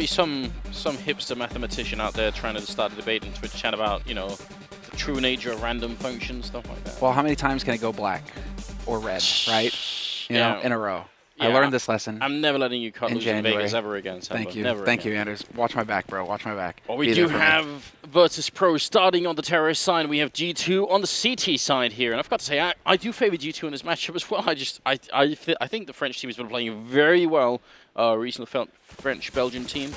Some hipster mathematician out there trying to start a debate in Twitch chat about, you know, the true nature of random functions, stuff like that. Well, how many times can it go black or red, right? You know, in a row. Yeah, I learned this lesson. I'm never letting you cut loose in Vegas ever again, Samba. Thank you. Never Thank again. you, Anders. Watch my back, bro. Watch my back. Well, we do have Virtus Pro starting on the terrorist side. We have G2 on the CT side here. And I've got to say, I do favor G2 in this matchup as well. I think the French team has been playing very well. Recently French-Belgian team.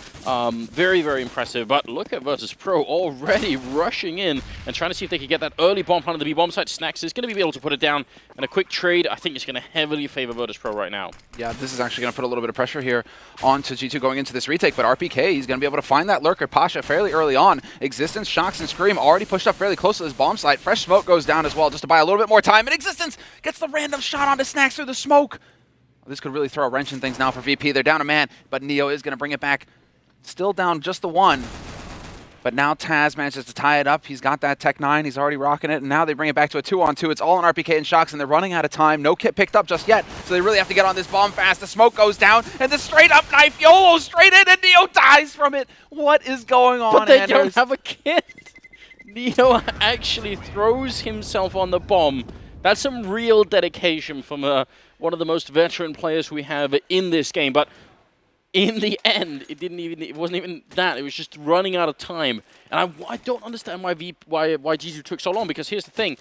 Very, very impressive. But look at Virtus Pro already rushing in and trying to see if they can get that early bomb plan on the B-bomb site. Snax is going to be able to put it down. And a quick trade, I think, is going to heavily favor Virtus Pro right now. Yeah, this is actually going to put a little bit of pressure here onto G2 going into this retake. But RPK, he's going to be able to find that lurker. Pasha fairly early on. Existence, Shocks, and Scream already pushed up fairly close to this bomb site. Fresh smoke goes down as well just to buy a little bit more time. And Existence gets the random shot onto Snax through the smoke. This could really throw a wrench in things now for VP. They're down a man, but Neo is going to bring it back. Still down just the one. But now Taz manages to tie it up. He's got that Tech 9. He's already rocking it. And now they bring it back to a 2-on-2. It's all on RPK and Shocks, and they're running out of time. No kit picked up just yet. So they really have to get on this bomb fast. The smoke goes down, and the straight-up knife YOLO straight in, and Neo dies from it. What is going on, But they Anders? don't have a kit. Neo actually throws himself on the bomb. That's some real dedication from one of the most veteran players we have in this game. But in the end, it wasn't even that. It was just running out of time. And I don't understand why G2 took so long, because here's the thing.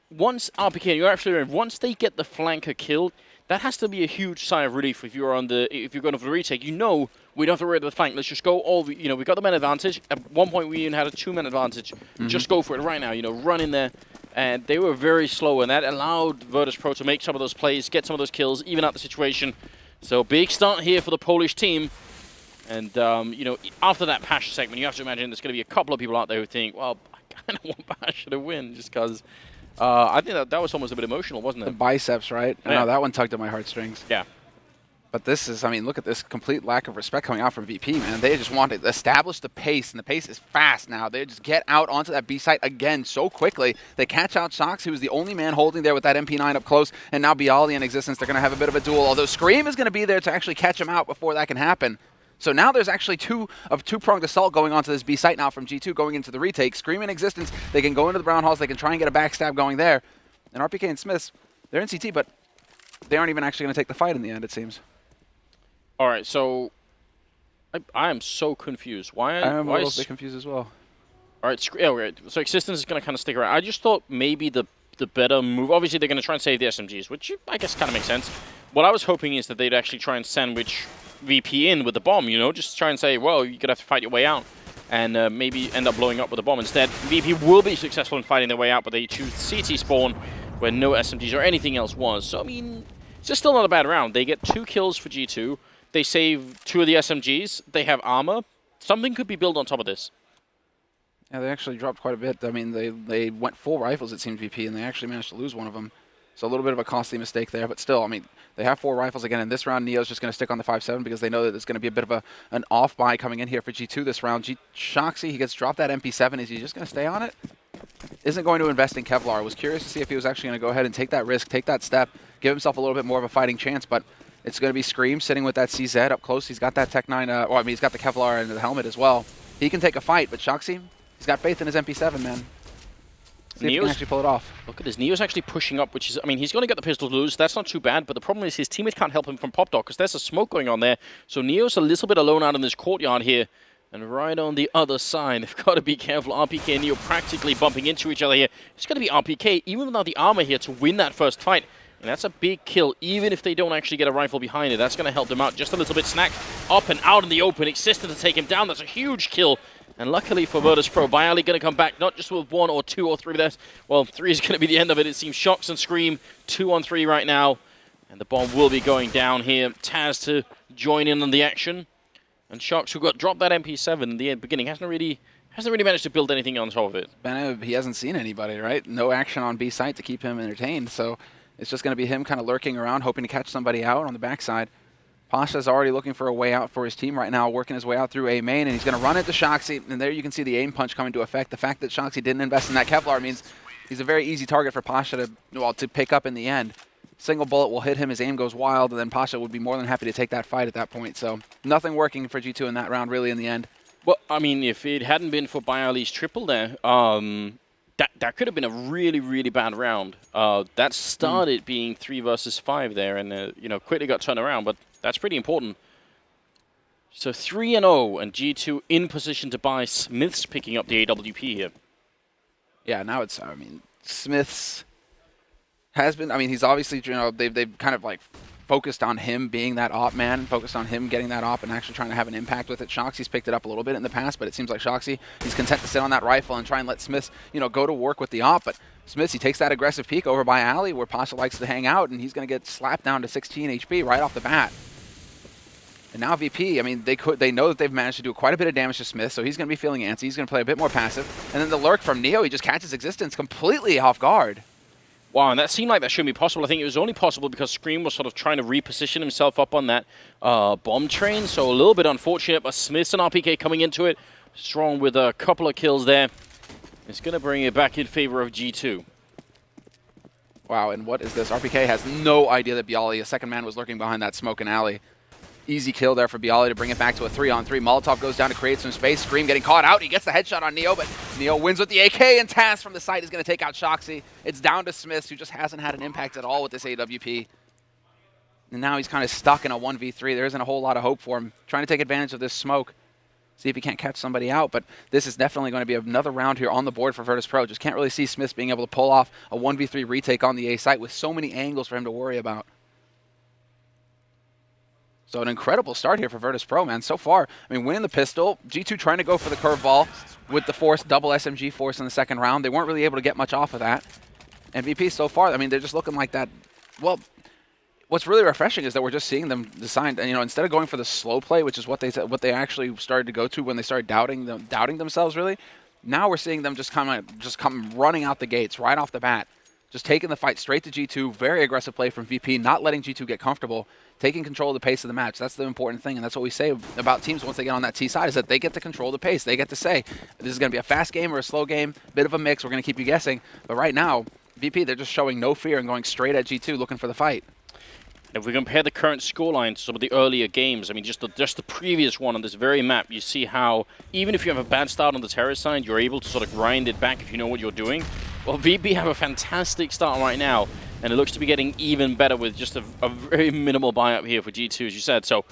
Once RPK, and you're absolutely right, once they get the flanker killed, that has to be a huge sign of relief if you're going for the retake. You know, we don't have to worry about the flank. Let's just go all, we got the man advantage. At one point, we even had a 2-man advantage. Just go for it right now, run in there. And they were very slow, and that allowed Virtus Pro to make some of those plays, get some of those kills, even out the situation. So big start here for the Polish team. And, after that Pasha segment, you have to imagine there's going to be a couple of people out there who think, well, I kind of want Pasha to win, just because I think that was almost a bit emotional, wasn't it? The biceps, right? Yeah. I know, that one tugged at my heartstrings. Yeah. But this is, look at this complete lack of respect coming out from VP, man. They just want to establish the pace, and the pace is fast now. They just get out onto that B site again so quickly. They catch out Shocks, who was the only man holding there with that MP9 up close, and now Bialy in Existence. They're going to have a bit of a duel, although Scream is going to be there to actually catch him out before that can happen. So now there's actually two-pronged assault going onto this B site now from G2 going into the retake. Scream in Existence, they can go into the Brown Halls, they can try and get a backstab going there. And RPK and Smiths, they're in CT, but they aren't even actually going to take the fight in the end, it seems. All right, so I am so confused. Why I'm a little is bit confused as well. All right, so Existence is going to kind of stick around. I just thought maybe the better move. Obviously, they're going to try and save the SMGs, which I guess kind of makes sense. What I was hoping is that they'd actually try and sandwich VP in with the bomb. Just try and say, well, you're going to have to fight your way out, and maybe end up blowing up with a bomb. Instead, VP will be successful in fighting their way out, but they choose CT spawn where no SMGs or anything else was. So it's just still not a bad round. They get 2 kills for G2. They save 2 of the SMGs. They have armor. Something could be built on top of this. Yeah, they actually dropped quite a bit. They went full rifles, it seemed, VP, and they actually managed to lose one of them. So a little bit of a costly mistake there, but still, they have 4 rifles again. In this round, Neo's just going to stick on the 5.7 because they know that there's going to be a bit of an off buy coming in here for G2 this round. Shoxy, he gets dropped that MP7. Is he just going to stay on it? Isn't going to invest in Kevlar. I was curious to see if he was actually going to go ahead and take that risk, take that step, give himself a little bit more of a fighting chance, but it's going to be Scream sitting with that CZ up close. He's got that Tech 9, he's got the Kevlar and the helmet as well. He can take a fight, but Shoxy, he's got faith in his MP7, man. See if he can actually pull it off. Look at this. Neo's actually pushing up, which is, he's going to get the pistol to lose. That's not too bad, but the problem is his teammate can't help him from Pop Dog because there's a smoke going on there. So Neo's a little bit alone out in this courtyard here. And right on the other side, they've got to be careful. RPK and Neo practically bumping into each other here. It's going to be RPK, even without the armor here, to win that first fight. And that's a big kill, even if they don't actually get a rifle behind it. That's going to help them out just a little bit. Snack up and out in the open. Existence to take him down. That's a huge kill. And luckily for Virtus Pro, Bialy going to come back, not just with 1 or 2 or 3 there. Well, 3 is going to be the end of it. It seems Shocks and Scream, 2-on-3 right now. And the bomb will be going down here. Taz to join in on the action. And Shocks, who got dropped that MP7 in the beginning, hasn't really managed to build anything on top of it. He hasn't seen anybody, right? No action on B site to keep him entertained. So it's just going to be him kind of lurking around, hoping to catch somebody out on the backside. Pasha's already looking for a way out for his team right now, working his way out through A main, and he's going to run into Shoxy, and there you can see the aim punch coming to effect. The fact that Shoxy didn't invest in that Kevlar means he's a very easy target for Pasha to pick up in the end. Single bullet will hit him, his aim goes wild, and then Pasha would be more than happy to take that fight at that point. So nothing working for G2 in that round, really, in the end. Well, I mean, if it hadn't been for Bialy's triple there, that could have been a really, really bad round. That started being 3 versus 5 there, and you know, quickly got turned around. But that's pretty important. So 3-0, and G2 in position to buy. Smith's picking up the AWP here. Yeah, now it's, I mean, Smith's has been, I mean, he's obviously, you know, they've kind of like focused on him being that op man, focused on him getting that op and actually trying to have an impact with it. Shoxy's picked it up a little bit in the past, but it seems like Shoxy, he's content to sit on that rifle and try and let Smith, you know, go to work with the op. But Smith, he takes that aggressive peek over by Alley where Pasha likes to hang out, and he's going to get slapped down to 16 HP right off the bat. And now VP, I mean, they know that they've managed to do quite a bit of damage to Smith, so he's going to be feeling antsy. He's going to play a bit more passive. And then the lurk from Neo, he just catches existence completely off guard. Wow, and that seemed like that shouldn't be possible. I think it was only possible because Scream was sort of trying to reposition himself up on that bomb train, so a little bit unfortunate, but Smith's and RPK coming into it, strong with a couple of kills there. It's going to bring it back in favor of G2. Wow, and what is this? RPK has no idea that Bialy, a second man, was lurking behind that smoke and Alley. Easy kill there for Bialy to bring it back to a 3-on-3. Molotov goes down to create some space. Scream getting caught out. He gets the headshot on Neo, but Neo wins with the AK, and Taz from the site is going to take out Shoxy. It's down to Smith, who just hasn't had an impact at all with this AWP. And now he's kind of stuck in a 1v3. There isn't a whole lot of hope for him. Trying to take advantage of this smoke. See if he can't catch somebody out, but this is definitely going to be another round here on the board for Virtus.pro. Just can't really see Smith being able to pull off a 1v3 retake on the A site with so many angles for him to worry about. So an incredible start here for Virtus.pro, man. So far, I mean, winning the pistol, G2 trying to go for the curveball with the force, double SMG force in the second round. They weren't really able to get much off of that. And VP so far, I mean, they're just looking like that. Well, what's really refreshing is that we're just seeing them decide, you know, instead of going for the slow play, which is what they actually started to go to when they started doubting themselves, really. Now we're seeing them just come running out the gates right off the bat. Just taking the fight straight to G2. Very aggressive play from VP, not letting G2 get comfortable, taking control of the pace of the match. That's the important thing, and that's what we say about teams once they get on that T side, is that they get to control the pace. They get to say, this is going to be a fast game or a slow game, bit of a mix. We're going to keep you guessing. But right now, VP, they're just showing no fear and going straight at G2 looking for the fight. If we compare the current scoreline to some of the earlier games, I mean, just the previous one on this very map, you see how even if you have a bad start on the terror side, you're able to sort of grind it back if you know what you're doing. Well, VP have a fantastic start right now, and it looks to be getting even better with just a very minimal buy-up here for G2, as you said. So,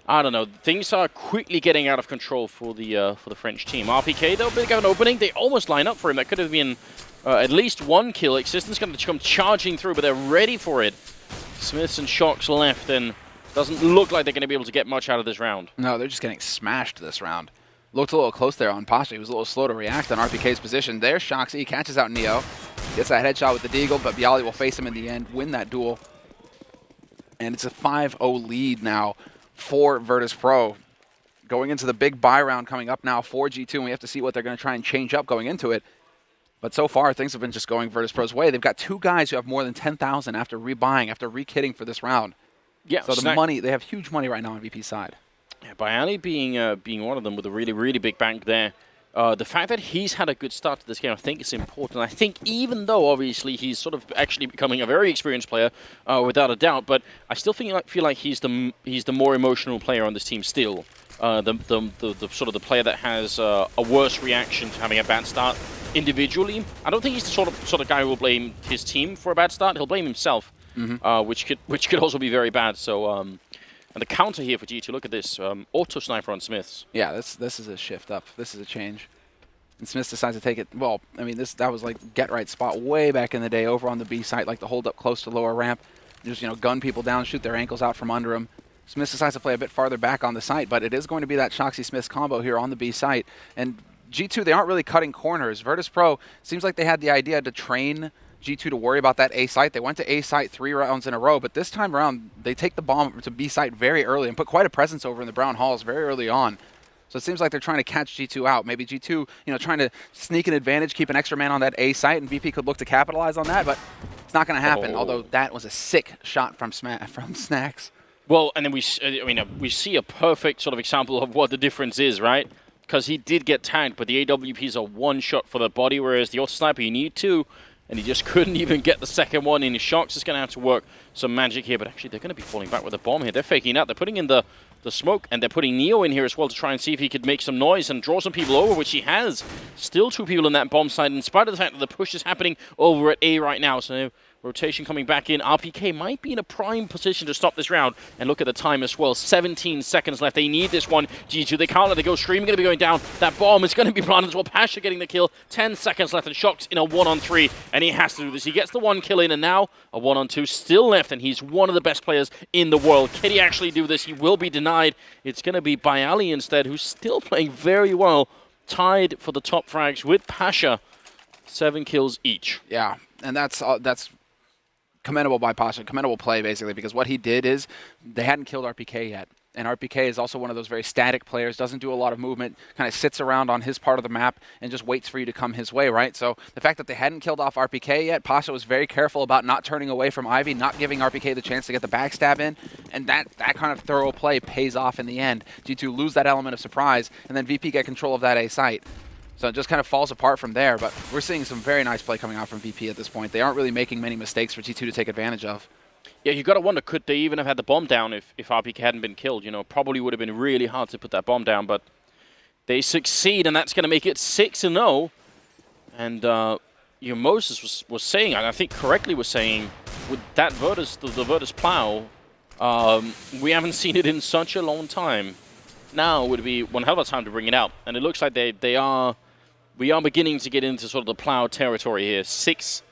I don't know. Things are quickly getting out of control for the French team. RPK, though, big of an opening. They almost line up for him. That could have been at least one kill. Existence going to come charging through, but they're ready for it. Smiths and Shocks left, and doesn't look like they're going to be able to get much out of this round. No, they're just getting smashed this round. Looked a little close there on Pasha. He was a little slow to react on RPK's position. There's Shoxy. He catches out Neo. Gets that headshot with the Deagle, but Bialy will face him in the end, win that duel. And it's a 5-0 lead now for Virtus.pro. Going into the big buy round coming up now for G2, and we have to see what they're going to try and change up going into it. But so far, things have been just going Virtus.pro's way. They've got 2 guys who have more than 10,000 after rebuying, after re-kitting for this round. Yeah, so the money, they have huge money right now on VP's side. Yeah, Bialy being one of them with a really, really big bank there. The fact that he's had a good start to this game, I think, is important. I think even though, obviously, he's sort of actually becoming a very experienced player, without a doubt, but I still feel like he's the more emotional player on this team still. The sort of the player that has a worse reaction to having a bad start individually. I don't think he's the sort of guy who will blame his team for a bad start. He'll blame himself, which could also be very bad. So, and the counter here for G2, look at this, auto sniper on Smiths. Yeah, this is a shift up. This is a change. And Smith decides to take it. Well, I mean, that was like get right spot way back in the day over on the B site, like the hold up close to lower ramp. Just, you know, gun people down, shoot their ankles out from under them. Smith decides to play a bit farther back on the site, but it is going to be that Shoxy-Smith combo here on the B site. And G2, they aren't really cutting corners. Virtus.pro seems like they had the idea to train G2 to worry about that A site. They went to A site 3 rounds in a row, but this time around, they take the bomb to B site very early and put quite a presence over in the Brown Halls very early on. So it seems like they're trying to catch G2 out. Maybe G2, you know, trying to sneak an advantage, keep an extra man on that A site, and VP could look to capitalize on that, but it's not going to happen, although that was a sick shot from Snacks. Well, and then we see a perfect sort of example of what the difference is, right? Because he did get tagged, but the AWP is a one shot for the body, whereas the auto sniper, you need to and he just couldn't even get the second one in. His Sharks is going to have to work some magic here, but actually they're going to be falling back with a bomb here. They're faking out. They're putting in the smoke, and they're putting Neo in here as well to try and see if he could make some noise and draw some people over, which he has. Still 2 people in that bomb side, in spite of the fact that the push is happening over at A right now. So rotation coming back in. RPK might be in a prime position to stop this round. And look at the time as well. 17 seconds left. They need this one. G2, they can't let it go. Stream going to be going down. That bomb is going to be planted as well. Pasha getting the kill. 10 seconds left, and Shock's in a 1-on-3. And he has to do this. He gets the 1 kill in, and now a 1-on-2 still left. And he's one of the best players in the world. Can he actually do this? He will be denied. It's going to be Bayali instead, who's still playing very well. Tied for the top frags with Pasha. 7 kills each. Yeah, and that's commendable by Pasha, commendable play basically, because what he did is they hadn't killed RPK yet. And RPK is also one of those very static players, doesn't do a lot of movement, kind of sits around on his part of the map and just waits for you to come his way, right? So the fact that they hadn't killed off RPK yet, Pasha was very careful about not turning away from Ivy, not giving RPK the chance to get the backstab in, and that kind of thorough play pays off in the end. G2 lose that element of surprise, and then VP get control of that A site. So it just kind of falls apart from there, but we're seeing some very nice play coming out from VP at this point. They aren't really making many mistakes for G2 to take advantage of. Yeah, you got to wonder, could they even have had the bomb down if RPK hadn't been killed? You know, probably would have been really hard to put that bomb down, but they succeed, and that's going to make it 6-0. And Moses was saying, and I think correctly was saying, with that Virtus, the Virtus Plow, we haven't seen it in such a long time. Now would be one hell of a time to bring it out, and it looks like we are beginning to get into sort of the Plow territory here. 6-0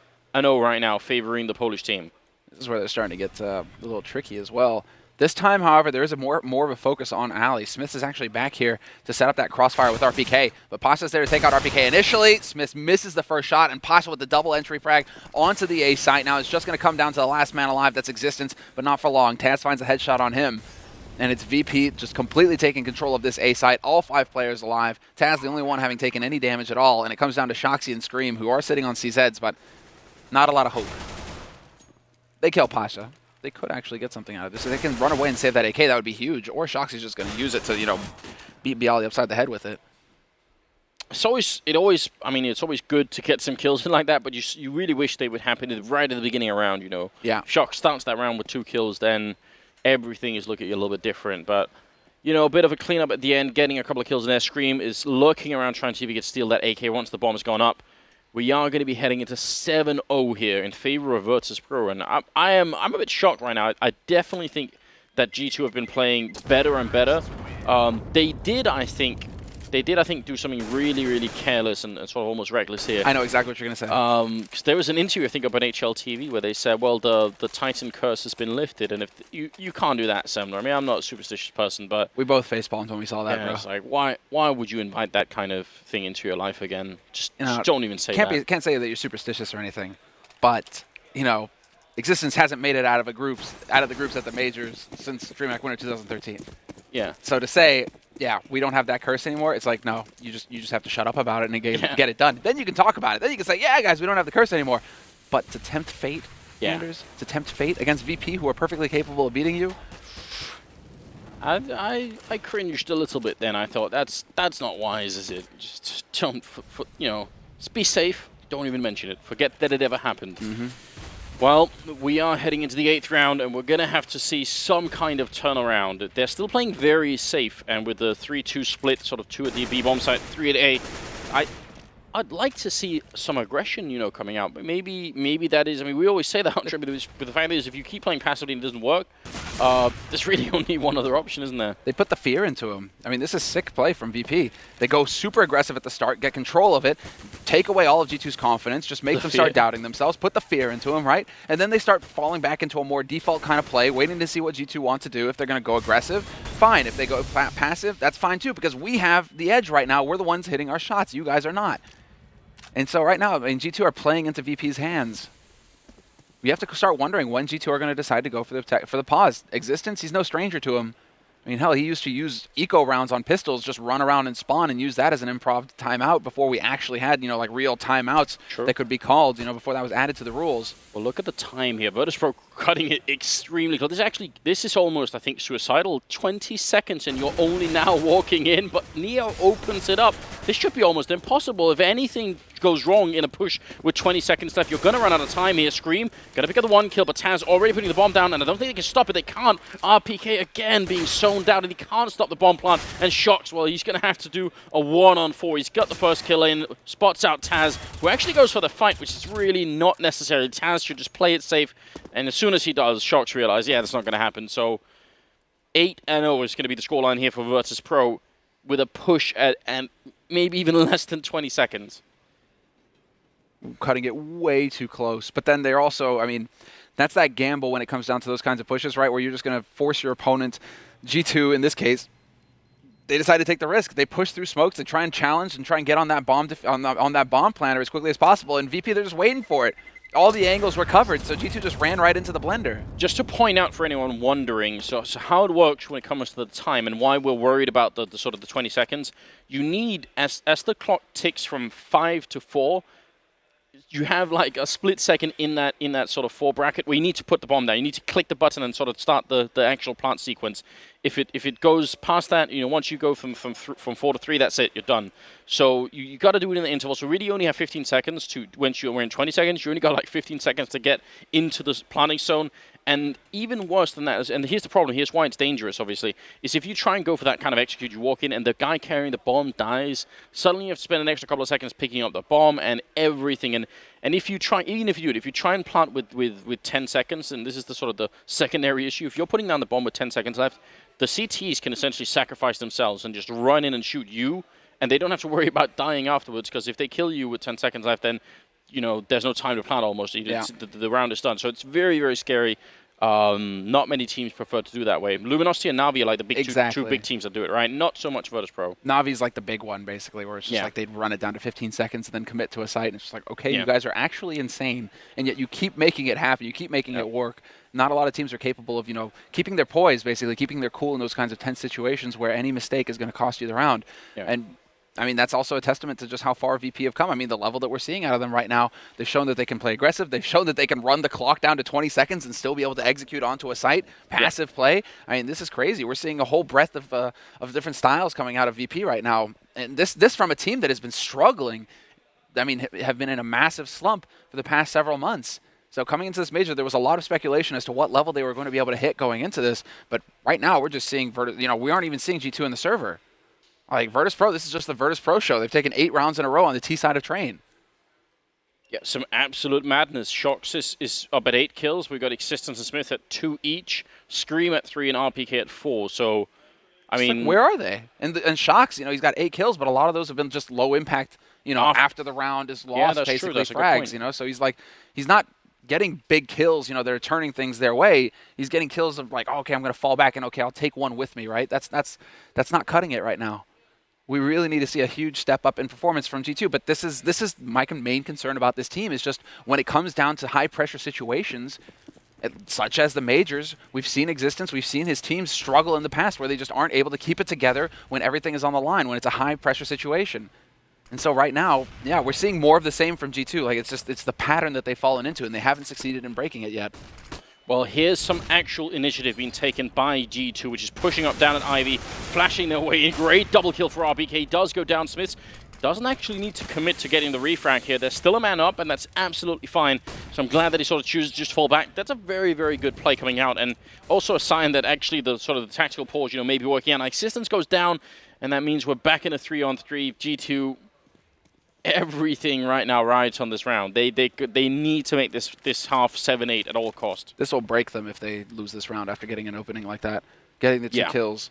right now, favoring the Polish team. This is where they're starting to get a little tricky as well. This time, however, there is a more of a focus on Ali. Smith is actually back here to set up that crossfire with RPK, but Pasha's there to take out RPK initially. Smith misses the first shot, and Pasha with the double entry frag onto the A site. Now it's just going to come down to the last man alive. That's Existence, but not for long. Taz finds a headshot on him. And it's VP just completely taking control of this A site. All 5 players alive. Taz the only one having taken any damage at all. And it comes down to Shoxy and Scream, who are sitting on CZs, but not a lot of hope. They kill Pasha. They could actually get something out of this. If they can run away and save that AK, that would be huge. Or Shoxy's just going to use it to, you know, beat Bialy upside the head with it. It's always good to get some kills in like that, but you really wish they would happen right at the beginning of the round, you know. Yeah. If Shock starts that round with 2 kills, then everything is looking a little bit different. But, you know, a bit of a cleanup at the end, getting a couple of kills in there. Scream is looking around trying to see if he can steal that AK once the bomb's gone up. We are going to be heading into 7-0 here in favor of Virtus Pro, and I'm a bit shocked right now. I definitely think that G2 have been playing better and better. They did, I think, do something really, really careless and sort of almost reckless here. I know exactly what you're going to say. Because there was an interview, I think, up on HLTV where they said, well, the Titan curse has been lifted, and if you can't do that, Semler. I mean, I'm not a superstitious person, but we both facepalmed when we saw that, yeah, bro. It's like, why would you invite that kind of thing into your life again? Just don't even say that. Can't say that you're superstitious or anything, but, you know, Existence hasn't made it out of the groups at the majors since DreamHack Winter 2013. Yeah. So to say, yeah, we don't have that curse anymore, it's like, no, you just have to shut up about it and get it done. Then you can talk about it. Then you can say, yeah, guys, we don't have the curse anymore. But to tempt fate, Anders, to tempt fate against VP, who are perfectly capable of beating you, I cringed a little bit then. I thought, that's not wise, is it? Just don't, you know, be safe. Don't even mention it. Forget that it ever happened. Mm-hmm. Well, we are heading into the 8th round, and we're going to have to see some kind of turnaround. They're still playing very safe, and with the 3-2 split, sort of 2 at the B bomb site, 3 at A, I'd like to see some aggression, you know, coming out. But maybe that is, I mean, we always say that, but the fact is, if you keep playing passively and it doesn't work, there's really only one other option, isn't there? They put the fear into him. I mean, this is sick play from VP. They go super aggressive at the start, get control of it, take away all of G2's confidence, just make them start doubting themselves, put the fear into them, right? And then they start falling back into a more default kind of play, waiting to see what G2 want to do. If they're going to go aggressive, fine. If they go passive, that's fine too, because we have the edge right now. We're the ones hitting our shots. You guys are not. And so right now, I mean, G2 are playing into VP's hands. We have to start wondering when G2 are going to decide to go for the pause. Existence, he's no stranger to him. I mean, hell, he used to use eco rounds on pistols, just run around and spawn and use that as an improv timeout before we actually had, you know, like real timeouts that could be called, you know, before that was added to the rules. Well, look at the time here. Virtus Pro cutting it extremely close. This is almost, I think, suicidal. 20 seconds and you're only now walking in, but Neo opens it up. This should be almost impossible. If anything goes wrong in a push with 20 seconds left. You're going to run out of time here. Scream, going to pick up the 1 kill, but Taz already putting the bomb down, and I don't think they can stop it. They can't. RPK again being zoned out, and he can't stop the bomb plant. And Shocks, well, he's going to have to do a 1-on-4. He's got the first kill in, spots out Taz, who actually goes for the fight, which is really not necessary. Taz should just play it safe, and as soon as he does, Shocks realize, yeah, that's not going to happen. So 8-0 is going to be the scoreline here for Virtus Pro, with a push at and maybe even less than 20 seconds. Cutting it way too close. But then they're also, I mean, that's that gamble when it comes down to those kinds of pushes, right, where you're just going to force your opponent. G2, in this case, they decide to take the risk. They push through smokes to try and challenge and try and get on that bomb on that bomb planter as quickly as possible. And VP, they're just waiting for it. All the angles were covered, so G2 just ran right into the blender. Just to point out for anyone wondering, so how it works when it comes to the time and why we're worried about the sort of the 20 seconds, you need, as the clock ticks from 5 to 4, you have like a split second in that sort of 4 bracket where you need to put the bomb down. You need to click the button and sort of start the actual plant sequence. If it goes past that, you know, once you go from 4 to 3, that's it, you're done. So you got to do it in the interval. So really, you only have 15 seconds to. Once you're in 20 seconds, you only got like 15 seconds to get into the planting zone. And even worse than that, and here's the problem, here's why it's dangerous, obviously, is if you try and go for that kind of execute, you walk in and the guy carrying the bomb dies, suddenly you have to spend an extra couple of seconds picking up the bomb and everything. And if you try, even if you do it, if you try and plant with 10 seconds, and this is the sort of the secondary issue, if you're putting down the bomb with 10 seconds left, the CTs can essentially sacrifice themselves and just run in and shoot you, and they don't have to worry about dying afterwards, because if they kill you with 10 seconds left, then you know, there's no time to plant almost. Yeah. The round is done. So it's very, very scary. Not many teams prefer to do that way. Luminosity and Navi are like the big two big teams that do it, right? Not so much Virtus Pro. Navi's like the big one, basically, where it's just like they'd run it down to 15 seconds and then commit to a site, and it's just like, okay, you guys are actually insane, and yet you keep making it happen. You keep making it work. Not a lot of teams are capable of, you know, keeping their poise, basically, keeping their cool in those kinds of tense situations where any mistake is going to cost you the round. Yeah. And I mean, that's also a testament to just how far VP have come. I mean, the level that we're seeing out of them right now, they've shown that they can play aggressive. They've shown that they can run the clock down to 20 seconds and still be able to execute onto a site. Passive play. I mean, this is crazy. We're seeing a whole breadth of different styles coming out of VP right now. And this from a team that has been struggling, I mean, have been in a massive slump for the past several months. So coming into this major, there was a lot of speculation as to what level they were going to be able to hit going into this. But right now, we're just seeing, you know, we aren't even seeing G2 in the server. Like, Virtus Pro, this is just the Virtus Pro show. They've taken 8 rounds in a row on the T side of Train. Yeah, some absolute madness. Shox is up at 8 kills. We've got Existence and Smith at 2 each. Scream at 3 and RPK at 4. So, I mean... Like, where are they? And Shox, you know, he's got 8 kills, but a lot of those have been just low impact, you know, after the round is lost, that's basically true. That's frags, you know? So he's like, he's not getting big kills, you know, they're turning things their way. He's getting kills of like, oh, okay, I'm going to fall back and okay, I'll take one with me, right? That's not cutting it right now. We really need to see a huge step up in performance from G2, but this is my main concern about this team is just when it comes down to high pressure situations, such as the majors, we've seen Existence, we've seen his teams struggle in the past where they just aren't able to keep it together when everything is on the line, when it's a high pressure situation. And so right now, yeah, we're seeing more of the same from G2. Like it's the pattern that they've fallen into, and they haven't succeeded in breaking it yet. Well, here's some actual initiative being taken by G2, which is pushing up down at Ivy, flashing their way in. Great double kill for RBK. Does go down. Smith doesn't actually need to commit to getting the refrag here. There's still a man up, and that's absolutely fine. So I'm glad that he sort of chooses to just fall back. That's a very, very good play coming out, and also a sign that actually the sort of the tactical pause, you know, may be working out. Existence goes down, and that means we're back in a 3-on-3. G2... everything right now rides on this round. They need to make this half 7-8 at all cost. This will break them if they lose this round after getting an opening like that, getting the 2 kills.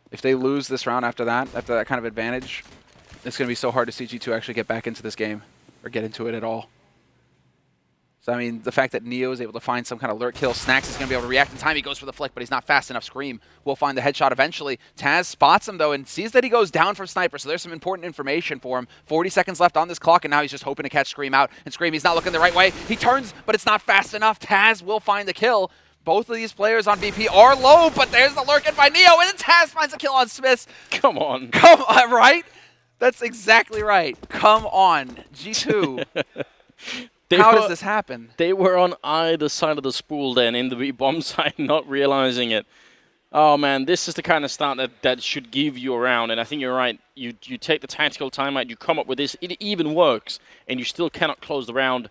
If they lose this round after that kind of advantage, it's going to be so hard to see G2 actually get back into this game or get into it at all. So, I mean, the fact that Neo is able to find some kind of lurk kill, Snax is going to be able to react in time. He goes for the flick, but he's not fast enough. Scream will find the headshot eventually. Taz spots him, though, and sees that he goes down from Sniper, so there's some important information for him. 40 seconds left on this clock, and now he's just hoping to catch Scream out. And Scream, he's not looking the right way. He turns, but it's not fast enough. Taz will find the kill. Both of these players on VP are low, but there's the lurk in by Neo, and then Taz finds a kill on Smith. Come on. Come on, right? That's exactly right. Come on, G2. How does this happen? They were on either side of the spool then in the B-bomb side, not realizing it. Oh man, this is the kind of start that should give you a round, and I think you're right. You take the tactical timeout, you come up with this, it even works, and you still cannot close the round.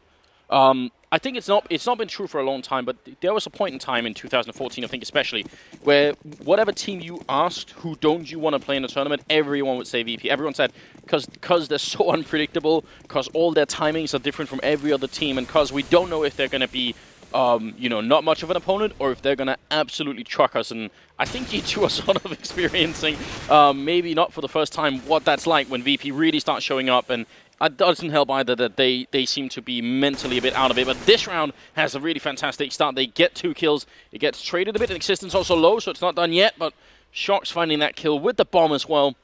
I think it's not been true for a long time, but there was a point in time in 2014, I think especially, where whatever team you asked, who don't you want to play in the tournament, everyone would say VP. Everyone said, because they're so unpredictable, because all their timings are different from every other team, and because we don't know if they're going to be you know, not much of an opponent, or if they're going to absolutely truck us. And I think G2 are sort of experiencing, maybe not for the first time, what that's like when VP really starts showing up. And it doesn't help either that they seem to be mentally a bit out of it. But this round has a really fantastic start. They get 2 kills. It gets traded a bit. Existence also low, so it's not done yet. But Shock's finding that kill with the bomb as well.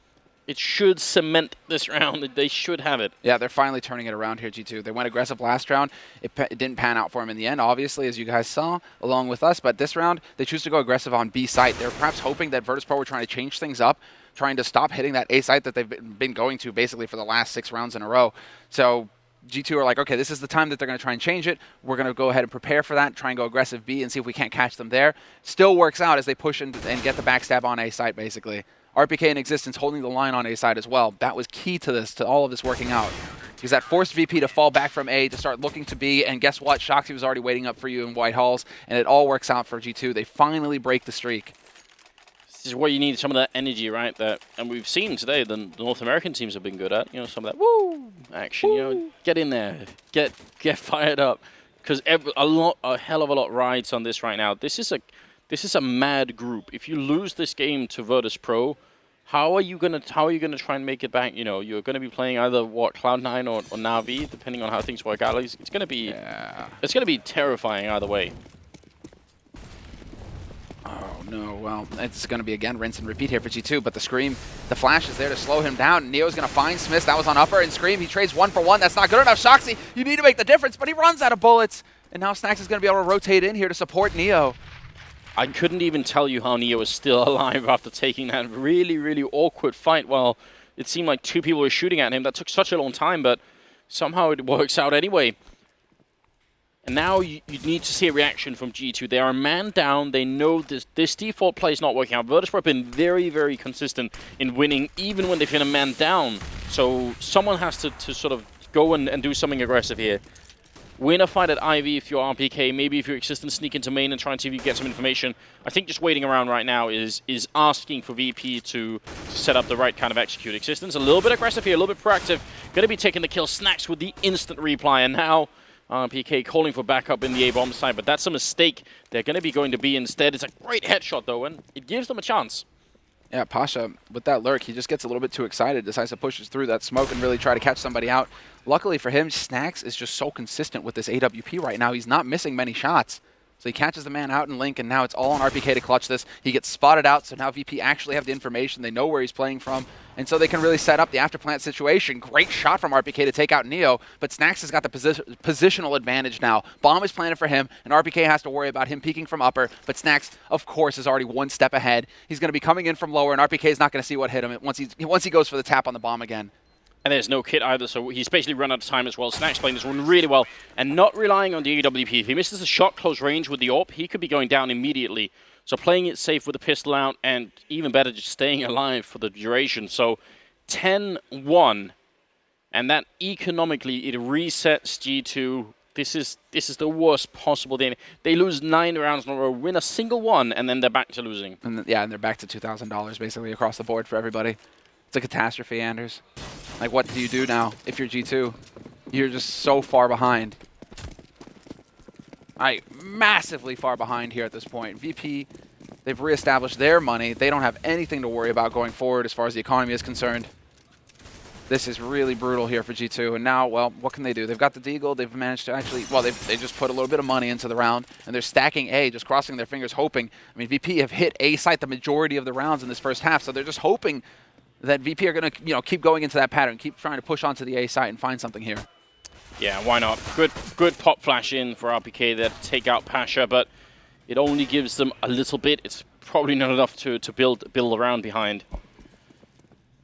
It should cement this round. They should have it. Yeah, they're finally turning it around here, G2. They went aggressive last round. It didn't pan out for them in the end, obviously, as you guys saw, along with us. But this round, they choose to go aggressive on B site. They're perhaps hoping that Virtus.pro were trying to change things up, trying to stop hitting that A site that they've been going to basically for the last 6 rounds in a row. So G2 are like, okay, this is the time that they're going to try and change it. We're going to go ahead and prepare for that, try and go aggressive B and see if we can't catch them there. Still works out as they push and get the backstab on A site, basically. RPK and Existence holding the line on A side as well. That was key to this, to all of this working out. Because that forced VP to fall back from A to start looking to B, and guess what? Shoxy was already waiting up for you in White Halls, and it all works out for G2. They finally break the streak. This is what you need, some of that energy, right? And we've seen today the North American teams have been good at, you know, some of that woo action, you know, get in there, get fired up. Because a hell of a lot rides on this right now. This is a mad group. If you lose this game to Virtus.pro, how are you gonna try and make it back? You know, you're gonna be playing either Cloud9 or Na'Vi, depending on how things work out. It's gonna be terrifying either way. Oh no, well, it's gonna be again rinse and repeat here for G2, but the Scream, the flash is there to slow him down. Neo's gonna find Smith. That was on upper, and Scream, he trades 1 for 1. That's not good enough. Shoxy, you need to make the difference, but he runs out of bullets. And now Snacks is gonna be able to rotate in here to support Neo. I couldn't even tell you how Neo was still alive after taking that really, really awkward fight. Well, it seemed like 2 people were shooting at him. That took such a long time, but somehow it works out anyway. And now you need to see a reaction from G2. They are a man down. They know this default play is not working out. Virtus.pro have been very, very consistent in winning, even when they've been a man down. So someone has to sort of go and do something aggressive here. Win a fight at Ivy if you're RPK. Maybe if you're Existence, sneak into main and try and see if you get some information. I think just waiting around right now is asking for VP to set up the right kind of execute. Existence a little bit aggressive here, a little bit proactive. Going to be taking the kill. Snacks with the instant reply, and now RPK calling for backup in the A-bomb side, but that's a mistake. They're going to be going to B instead. It's a great headshot though, and it gives them a chance. Yeah, Pasha, with that lurk, he just gets a little bit too excited, decides to push through that smoke and really try to catch somebody out. Luckily for him, Snacks is just so consistent with this AWP right now. He's not missing many shots. So he catches the man out in Link, and now it's all on RPK to clutch this. He gets spotted out, so now VP actually have the information. They know where he's playing from, and so they can really set up the afterplant situation. Great shot from RPK to take out Neo, but Snacks has got the positional advantage now. Bomb is planted for him, and RPK has to worry about him peeking from upper, but Snacks, of course, is already 1 step ahead. He's going to be coming in from lower, and RPK is not going to see what hit him once he goes for the tap on the bomb again. And there's no kit either, so he's basically run out of time as well. Snacks playing this one really well, and not relying on the AWP. If he misses a shot close range with the AWP, he could be going down immediately. So playing it safe with the pistol out, and even better, just staying alive for the duration. So 10-1, and that economically, it resets G2. This is the worst possible thing. They lose 9 rounds in a row, win a single one, and then they're back to losing. And and they're back to $2,000 basically across the board for everybody. It's a catastrophe, Anders. Like, what do you do now if you're G2? You're just so far behind. Massively far behind here at this point. VP, they've reestablished their money. They don't have anything to worry about going forward as far as the economy is concerned. This is really brutal here for G2. And now, well, what can they do? They've got the Deagle. They've managed to actually, well, they just put a little bit of money into the round, and they're stacking A, just crossing their fingers, hoping. I mean, VP have hit A site the majority of the rounds in this first half, so they're just hoping that VP are going to, keep going into that pattern, keep trying to push onto the A site and find something here. Yeah, why not? Good pop flash in for RPK there to take out Pasha, but it only gives them a little bit. It's probably not enough to build around behind.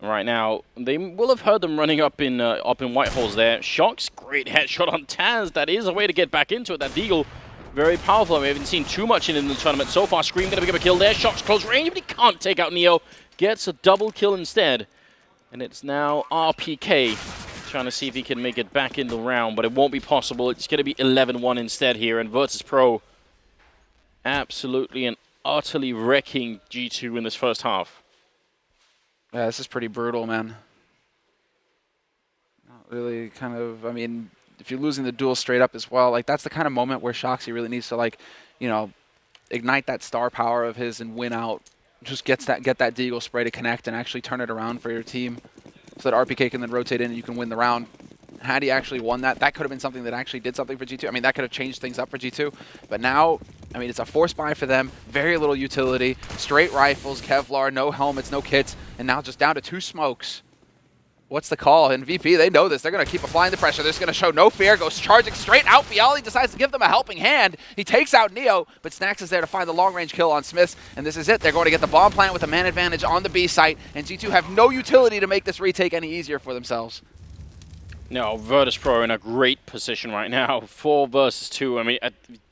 Right now, they will have heard them running up in White Halls there. Shock's great headshot on Taz. That is a way to get back into it. That Deagle very powerful. We haven't seen too much in the tournament so far. Scream going to pick up a kill there. Shots close range, but he can't take out Neo. Gets a double kill instead. And it's now RPK trying to see if he can make it back in the round, but it won't be possible. It's going to be 11-1 instead here, and Virtus Pro absolutely and utterly wrecking G2 in this first half. Yeah, this is pretty brutal, man. Not really kind of, I mean, if you're losing the duel straight up as well, like that's the kind of moment where Shoxy really needs to, like, you know, ignite that star power of his and win out. Just get that Deagle spray to connect and actually turn it around for your team so that RPK can then rotate in and you can win the round. Had he actually won that, that could have been something that actually did something for G2. I mean, that could have changed things up for G2. But now, I mean, it's a force buy for them. Very little utility. Straight rifles, Kevlar, no helmets, no kits. And now just down to 2 smokes. What's the call? And VP, they know this. They're going to keep applying the pressure. They're just going to show no fear. Goes charging straight out. Bialy decides to give them a helping hand. He takes out Neo, but Snax is there to find the long-range kill on Smiths. And this is it. They're going to get the bomb plant with a man advantage on the B site. And G2 have no utility to make this retake any easier for themselves. No, Virtus Pro are in a great position right now. 4 versus 2. I mean,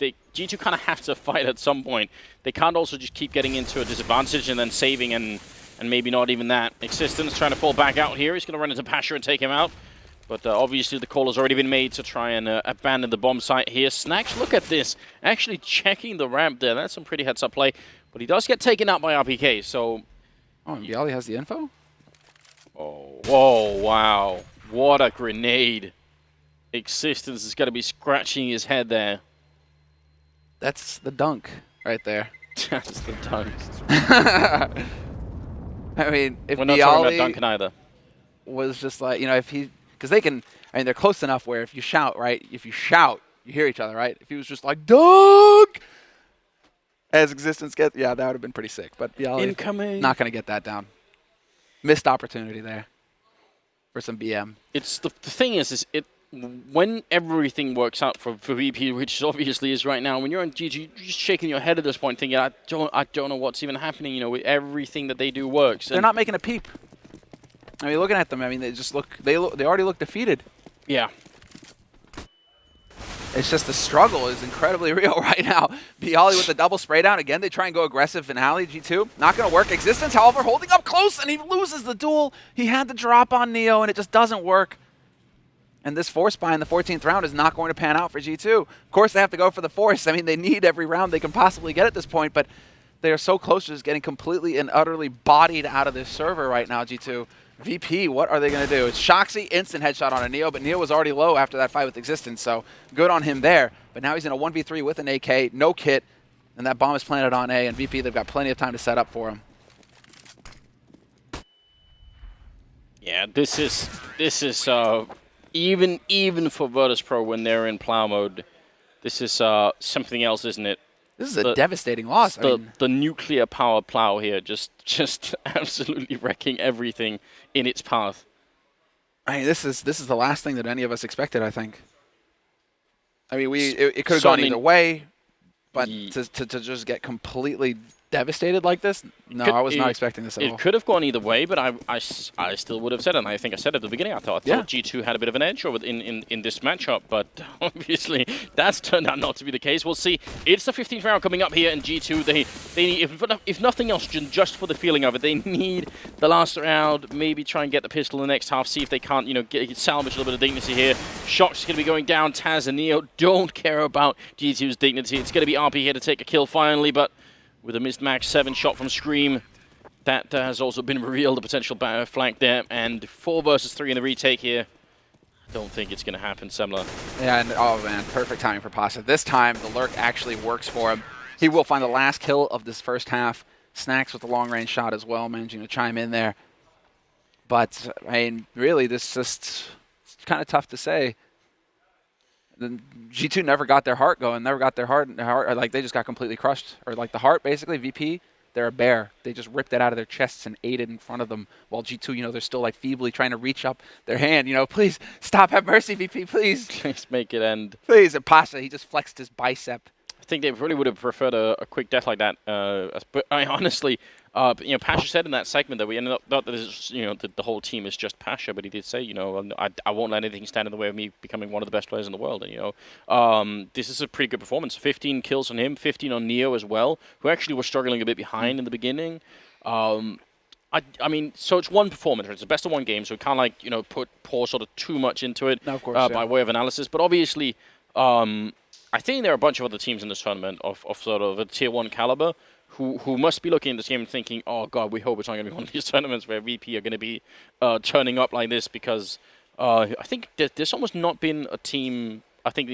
G2 kind of have to fight at some point. They can't also just keep getting into a disadvantage and then saving and maybe not even that. Existence trying to fall back out here. He's going to run into Pasha and take him out. But obviously the call has already been made to try and abandon the bomb site here. Snax, look at this. Actually checking the ramp there. That's some pretty heads-up play. But he does get taken out by RPK, so... Oh, and Bialy has the info? Oh, whoa, wow. What a grenade. Existence is going to be scratching his head there. That's the dunk right there. That's the dunk. I mean, if we're not talking about Bialy dunking either. was just like, you know, if he, because they can, I mean, they're close enough where if you shout, right, if you shout, you hear each other, right? If he was just like, dunk! As Existence gets, yeah, that would have been pretty sick. But Bialy, incoming. Not going to get that down. Missed opportunity there for some BM. It's the thing is when everything works out for VP, which obviously is right now, when you're on GG, you're just shaking your head at this point, thinking, I don't know what's even happening. You know, everything that they do works. They're not making a peep. I mean, looking at them, I mean, they just look. They already look defeated. Yeah. It's just the struggle is incredibly real right now. Bialy with the double spray down. Again, they try and go aggressive in Alley, G2. Not going to work. Existence, however, holding up close, and he loses the duel. He had the drop on Neo, and it just doesn't work. And this force buy in the 14th round is not going to pan out for G2. Of course, they have to go for the force. I mean, they need every round they can possibly get at this point, but they are so close to just getting completely and utterly bodied out of this server right now, G2. VP, what are they going to do? It's Shoxy, instant headshot on a Neo, but Neo was already low after that fight with Existence, so good on him there. But now he's in a 1v3 with an AK, no kit, and that bomb is planted on A, and VP, they've got plenty of time to set up for him. Yeah, this is even for Virtus Pro when they're in plow mode, this is something else, isn't it? This is a devastating loss. The nuclear power plow here, just absolutely wrecking everything in its path. I mean, this is the last thing that any of us expected, I think. I mean, it could have gone either way, but to just get completely devastated like this, no, I was not expecting this at all. It could have gone either way, but I still would have said it, and I think I said at the beginning, I thought G2 had a bit of an edge over in this matchup, but obviously that's turned out not to be the case. We'll see. It's the 15th round coming up here, and G2, they need, if nothing else, just for the feeling of it, they need the last round, maybe try and get the pistol in the next half, see if they can't, you know, salvage a little bit of dignity here. Shock's going to be going down. Taz and Neo don't care about G2's dignity. It's going to be RP here to take a kill finally, but with a missed max 7 shot from Scream, that has also been revealed, the potential flank there, and 4 versus 3 in the retake here. I don't think it's going to happen, Semler. Yeah, and oh man, perfect timing for Pasha. This time, the lurk actually works for him. He will find the last kill of this first half. Snax with the long-range shot as well, managing to chime in there. But, I mean, really, this just, it's kind of tough to say. G2 never got their heart going, never got their heart, or like they just got completely crushed. Or like the heart, basically, VP, they're a bear. They just ripped it out of their chests and ate it in front of them. While G2, you know, they're still like feebly trying to reach up their hand, you know, please stop, have mercy, VP, please. Please make it end. Please, and Pasha, he just flexed his bicep. I think they really would have preferred a quick death like that. But honestly, But, you know, Pasha said in that segment that we ended up, not that it's, you know, the whole team is just Pasha, but he did say, you know, I won't let anything stand in the way of me becoming one of the best players in the world. And, you know, this is a pretty good performance. 15 kills on him, 15 on Neo as well, who actually was struggling a bit behind in the beginning. I mean, so it's one performance. It's the best of one game, so we can't, like, you know, pour sort of too much into it No, of course, by way of analysis. But obviously, I think there are a bunch of other teams in this tournament of sort of a tier 1 caliber who must be looking at this game and thinking, oh, God, we hope it's not going to be one of these tournaments where VP are going to be turning up like this, because I think there's almost not been a team, I think,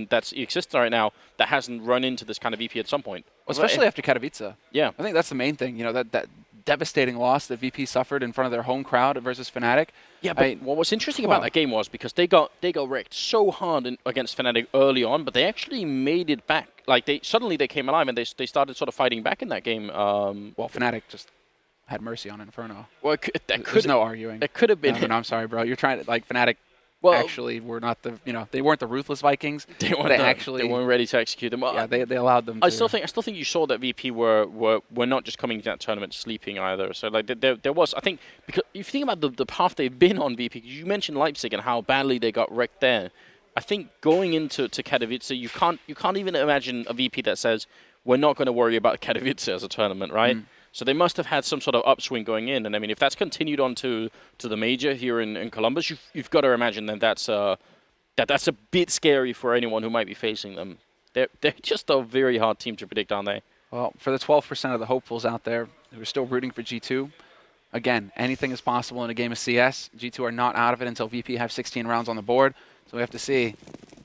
that's exists right now that hasn't run into this kind of VP at some point. Especially after Katowice. Yeah. I think that's the main thing. You know, that devastating loss that VP suffered in front of their home crowd versus Fnatic. Yeah, but what was interesting about that game was because they got wrecked so hard against Fnatic early on, but they actually made it back. Like, suddenly they came alive and they started sort of fighting back in that game. Well, Fnatic just had mercy on Inferno. Well, there's no arguing. It could have been. No, I'm sorry, bro. You're trying to, like, Fnatic. Well, actually, were not the, you know, they weren't the ruthless Vikings. They weren't ready to execute them. Well, yeah, they allowed them. I still think you saw that VP were not just coming to that tournament sleeping either. So, like, there was, I think, because if you think about the path they've been on, VP, because you mentioned Leipzig and how badly they got wrecked there. I think going into Katowice, you can't even imagine a VP that says we're not going to worry about Katowice as a tournament, right? So they must have had some sort of upswing going in, and I mean, if that's continued on to the major here in Columbus, you've got to imagine that that's a bit scary for anyone who might be facing them. They're just a very hard team to predict, aren't they? Well, for the 12% of the hopefuls out there who are still rooting for G2, again, anything is possible in a game of CS. G2 are not out of it until VP have 16 rounds on the board, so we have to see.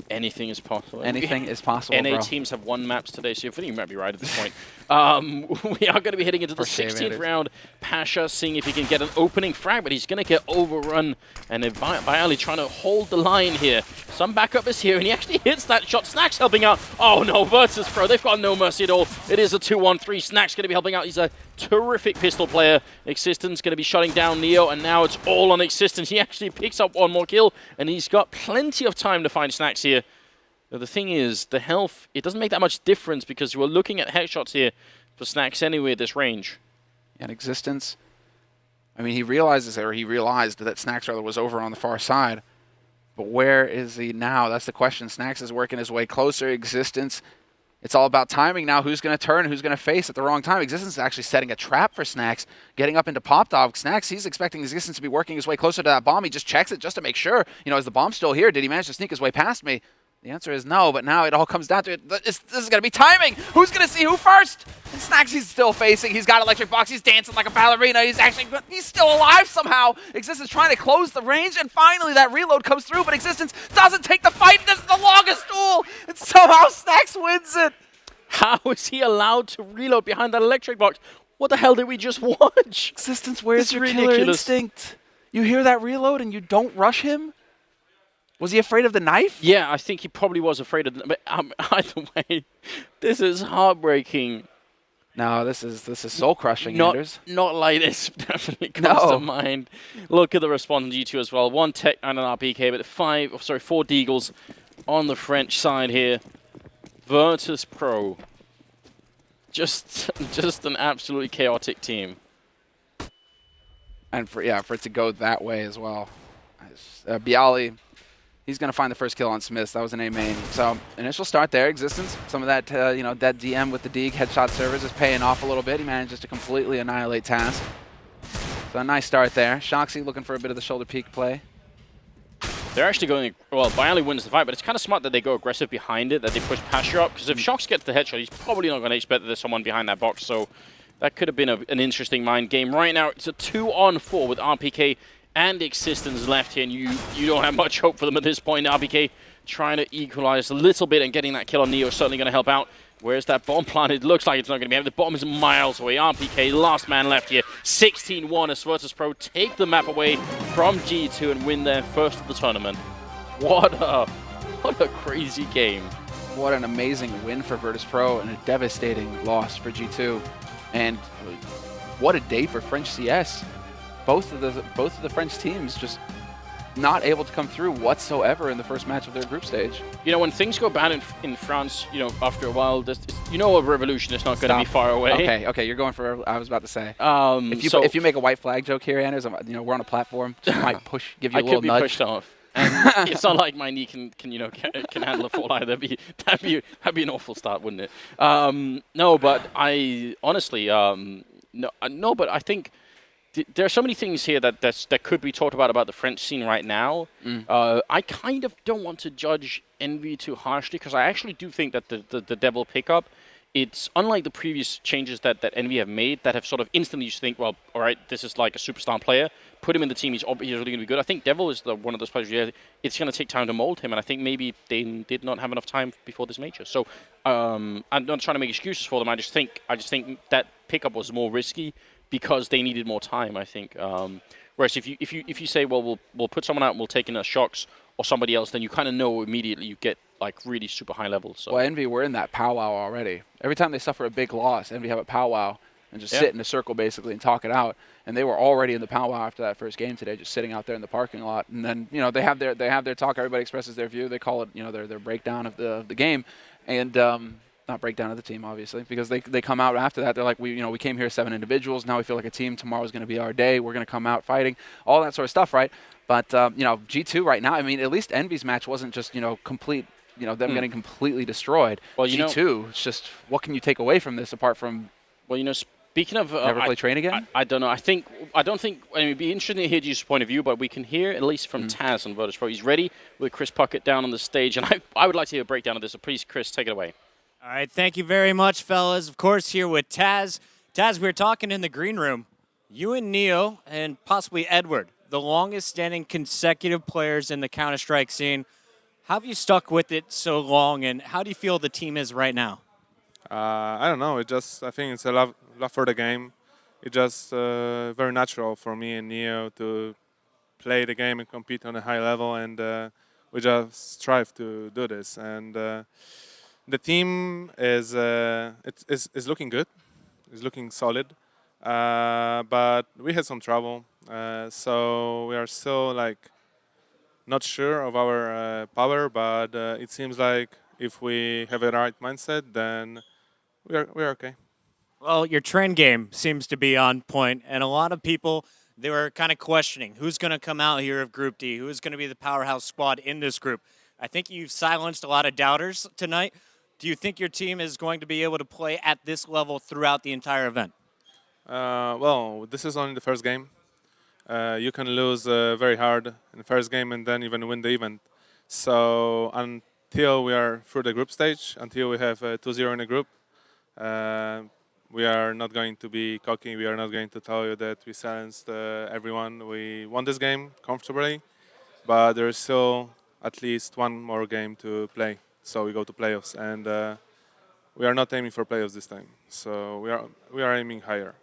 Anything is possible. Anything is possible, NA bro. teams have won maps today, so I think you might be right at this point. We are going to be heading into the 16th round. Pasha seeing if he can get an opening frag, but he's going to get overrun. And Viali trying to hold the line here. Some backup is here, and he actually hits that shot. Snack's helping out. Oh no, Virtus Pro, they've got no mercy at all. It is a 2-1-3. Snack's going to be helping out. He's a terrific pistol player. Existence going to be shutting down Neo, and now it's all on Existence. He actually picks up one more kill, and he's got plenty of time to find Snacks here. Now, the thing is, the health, it doesn't make that much difference because we're looking at headshots here for Snacks anyway at this range. And Existence, I mean, he realized that Snacks rather was over on the far side. But where is he now? That's the question. Snacks is working his way closer. Existence, it's all about timing now. Who's going to turn? Who's going to face at the wrong time? Existence is actually setting a trap for Snacks, getting up into Pop Dog. Snacks, he's expecting Existence to be working his way closer to that bomb. He just checks it just to make sure. You know, is the bomb still here? Did he manage to sneak his way past me? The answer is no, but now it all comes down to it. This is going to be timing. Who's going to see who first? And Snacks, he's still facing. He's got Electric Box. He's dancing like a ballerina. He's still alive somehow. Existence trying to close the range, and finally that reload comes through, but Existence doesn't take the fight. This is the longest duel, and somehow Snacks wins it. How is he allowed to reload behind that Electric Box? What the hell did we just watch? Existence, where's your killer instinct? You hear that reload and you don't rush him? Was he afraid of the knife? Yeah, I think he probably was afraid of the knife. But either way, this is heartbreaking. No, this is soul-crushing, Anders. Not like this definitely comes to mind. Look at the response on G2 as well. 1 tech and an RPK, but 4 Deagles on the French side here. Virtus Pro. Just an absolutely chaotic team. And for it to go that way as well. Bialy, he's going to find the first kill on Smiths. That was an A main. So, initial start there, Existence. Some of that, that DM with the Deeg headshot servers is paying off a little bit. He manages to completely annihilate Task. So, a nice start there. Shoxy looking for a bit of the shoulder peek play. They're actually going, well, Bialy wins the fight, but it's kind of smart that they go aggressive behind it, that they push Pasha up, because if Shox gets the headshot, he's probably not going to expect that there's someone behind that box, so that could have been an interesting mind game. Right now, it's a 2-on-4 with RPK and Existence left here, and you don't have much hope for them at this point. RPK trying to equalize a little bit, and getting that kill on Neo is certainly going to help out. Where's that bomb planted? Looks like it's not going to be. The bomb is miles away. RPK, last man left here. 16-1 as Virtus Pro take the map away from G2 and win their first of the tournament. What a crazy game. What an amazing win for Virtus Pro and a devastating loss for G2. And what a day for French CS. Both of the French teams just not able to come through whatsoever in the first match of their group stage. You know, when things go bad in France, you know, after a while, a revolution is not going to be far away. Okay, you're going for. I was about to say. So if you make a white flag joke here, Anders, you know, we're on a platform. Just might give you a I little could be nudge. pushed off. And it's not like my knee can handle a fall either. That'd be an awful start, wouldn't it? No, but I honestly no, but I think there are so many things here that could be talked about the French scene right now. I kind of don't want to judge Envy too harshly because I actually do think that the Devil pickup, it's unlike the previous changes that Envy have made that have sort of instantly just think, well, all right, this is like a superstar player. Put him in the team, he's really going to be good. I think Devil is one of those players where it's going to take time to mold him, and I think maybe they did not have enough time before this major. So I'm not trying to make excuses for them. I just think that pickup was more risky because they needed more time, I think. Whereas if you say, well, we'll put someone out and we'll take in a Shox or somebody else, then you kind of know immediately you get like really super high levels. So. Well, Envy were in that powwow already. Every time they suffer a big loss, Envy have a powwow and just sit in a circle basically and talk it out. And they were already in the powwow after that first game today, just sitting out there in the parking lot. And then they have their talk. Everybody expresses their view. They call it their breakdown of the game, and not breakdown of the team obviously, because they come out after that. They're like, we came here 7 individuals. Now we feel like a team. Tomorrow's going to be our day. We're going to come out fighting, all that sort of stuff, right? But G2 right now, I mean, at least Envy's match wasn't just complete. Them getting completely destroyed. Well, G2, it's just, what can you take away from this apart from? Well, speaking of never play train again. I don't know. I don't think. I mean, it'd be interesting to hear G's point of view, but we can hear at least from Taz on Virtus Pro. He's ready with Chris Puckett down on the stage, and I would like to hear a breakdown of this. So please, Chris, take it away. All right, thank you very much, fellas. Of course, here with Taz. Taz, we were talking in the green room. You and Neo, and possibly Edward, the longest-standing consecutive players in the Counter-Strike scene. How have you stuck with it so long, and how do you feel the team is right now? I don't know. I think it's a love for the game. It's just very natural for me and Neo to play the game and compete on a high level, and we just strive to do this. And the team is looking good. It's looking solid, but we had some trouble, so we are still not sure of our power, but it seems like if we have a right mindset, then we're okay. Well, your trend game seems to be on point, and a lot of people, they were kind of questioning who's going to come out here of Group D, who's going to be the powerhouse squad in this group. I think you've silenced a lot of doubters tonight. Do you think your team is going to be able to play at this level throughout the entire event? Well, this is only the first game. You can lose very hard in the first game and then even win the event. So until we are through the group stage, until we have 2-0 in the group, we are not going to be cocky. We are not going to tell you that we silenced everyone. We won this game comfortably, but there is still at least one more game to play. So we go to playoffs, and we are not aiming for playoffs this time. So we are aiming higher.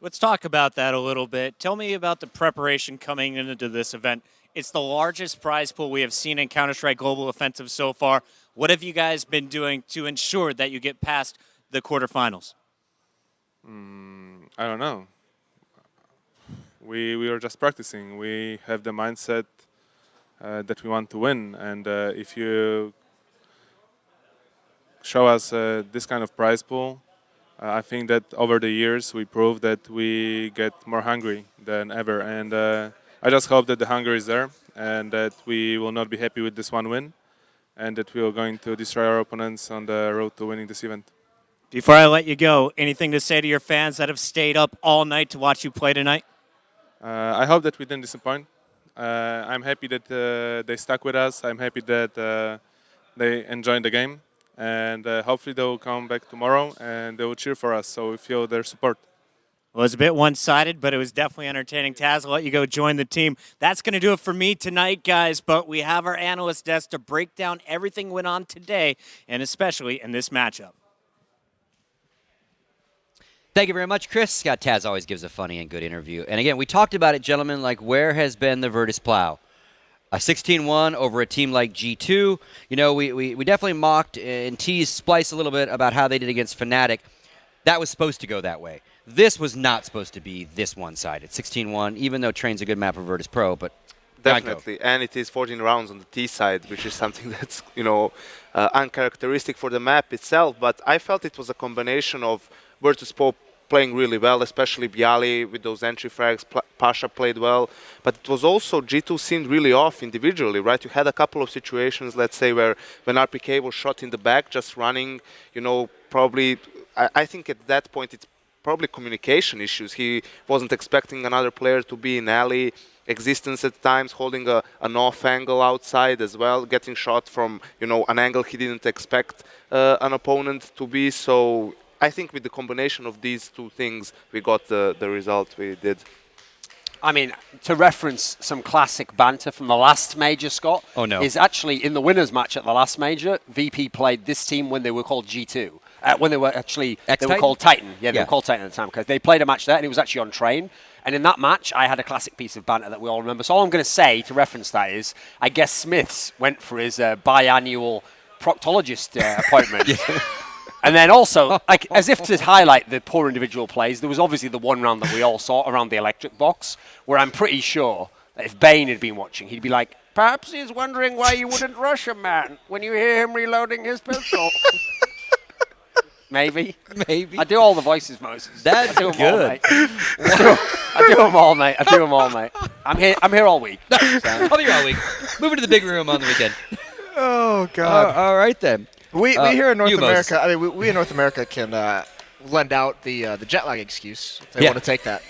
Let's talk about that a little bit. Tell me about the preparation coming into this event. It's the largest prize pool we have seen in Counter-Strike Global Offensive so far. What have you guys been doing to ensure that you get past the quarterfinals? I don't know. We are just practicing. We have the mindset that we want to win, and if you show us this kind of prize pool, I think that over the years we proved that we get more hungry than ever, and I just hope that the hunger is there and that we will not be happy with this one win and that we are going to destroy our opponents on the road to winning this event. Before I let you go, anything to say to your fans that have stayed up all night to watch you play tonight? I hope that we didn't disappoint. I'm happy that they stuck with us. I'm happy that they enjoyed the game. And hopefully they will come back tomorrow and they will cheer for us, so we feel their support. Well, it was a bit one-sided, but it was definitely entertaining. Taz, I'll let you go join the team. That's going to do it for me tonight, guys, but we have our analyst desk to break down everything went on today, and especially in this matchup. Thank you very much, Chris. Scott Taz always gives a funny and good interview. And again, we talked about it, gentlemen, like where has been the Virtus Plow? A 16-1 over a team like G2. You know, we definitely mocked and teased Splice a little bit about how they did against Fnatic. That was supposed to go that way. This was not supposed to be this one-sided. 16-1, even though Train's a good map for Virtus Pro, but Definitely, and it is 14 rounds on the T side, which is something that's uncharacteristic for the map itself. But I felt it was a combination of Virtus.pro playing really well, especially Bialy with those entry frags. Pasha played well, but it was also G2 seemed really off individually, right? You had a couple of situations, let's say, where when RPK was shot in the back, just running, probably. I think at that point it's probably communication issues. He wasn't expecting another player to be in alley. Existence at times, holding an off angle outside as well, getting shot from an angle he didn't expect an opponent to be. So I think with the combination of these two things, we got the result we did. I mean, to reference some classic banter from the last major, Scott, is actually in the winners match at the last major, VP played this team when they were called G2. When they were actually, they were called Titan. Yeah, they were called Titan at the time because they played a match there and it was actually on train. And in that match, I had a classic piece of banter that we all remember. So all I'm going to say to reference that is, I guess Smiths went for his biannual proctologist appointment. And then also, as if to highlight the poor individual plays, there was obviously the one round that we all saw around the electric box, where I'm pretty sure that if Bane had been watching, he'd be like, perhaps he's wondering why you wouldn't rush him, man, when you hear him reloading his pistol. Maybe. I do all the voices, Moses. That's good. I do them all, mate. I'm here all week. I'll be here all week. Moving to the big room on the weekend. Oh, God. All right, then. We here in North Moses. America, I mean, we in North America can lend out the jet lag excuse if they want to take that.